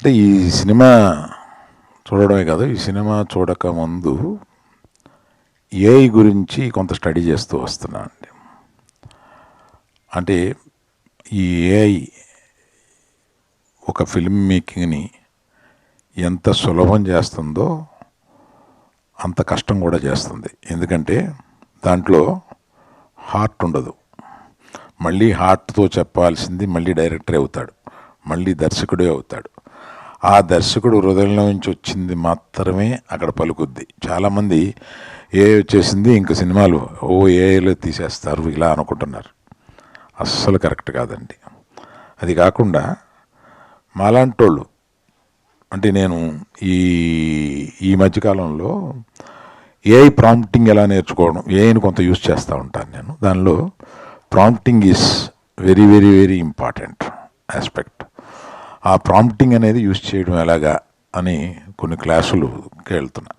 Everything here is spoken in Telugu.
అంటే ఈ సినిమా చూడడమే కాదు, ఈ సినిమా చూడక ముందు ఏఐ గురించి కొంత స్టడీ చేస్తూ వస్తున్నాను అండి. అంటే ఈ ఏఐ ఒక ఫిల్మ్ మేకింగ్ని ఎంత సులభం చేస్తుందో అంత కష్టం కూడా చేస్తుంది. ఎందుకంటే దాంట్లో హార్ట్ ఉండదు. మళ్ళీ హార్ట్తో చెప్పాల్సింది మళ్ళీ డైరెక్టరే అవుతాడు, మళ్ళీ దర్శకుడే అవుతాడు. ఆ దర్శకుడు హృదయంలో నుంచి వచ్చింది మాత్రమే అక్కడ పలుకుద్ది. చాలామంది ఏఐ వచ్చేసింది ఇంక సినిమాలు ఏఐలో తీసేస్తారు ఇలా అనుకుంటున్నారు. అస్సలు కరెక్ట్ కాదండి. అది కాకుండా మాలాంటోళ్ళు, అంటే నేను ఈ మధ్యకాలంలో ఏఐ ప్రాంప్టింగ్ ఎలా నేర్చుకోవడం, ఏఐని కొంత యూజ్ చేస్తూ ఉంటాను నేను. దానిలో prompting is very very very important aspect. ఆ ప్రాంప్టింగ్ అనేది యూజ్ చేయడం ఎలాగా అని కొన్ని క్లాసులుకి వెళ్తున్నా.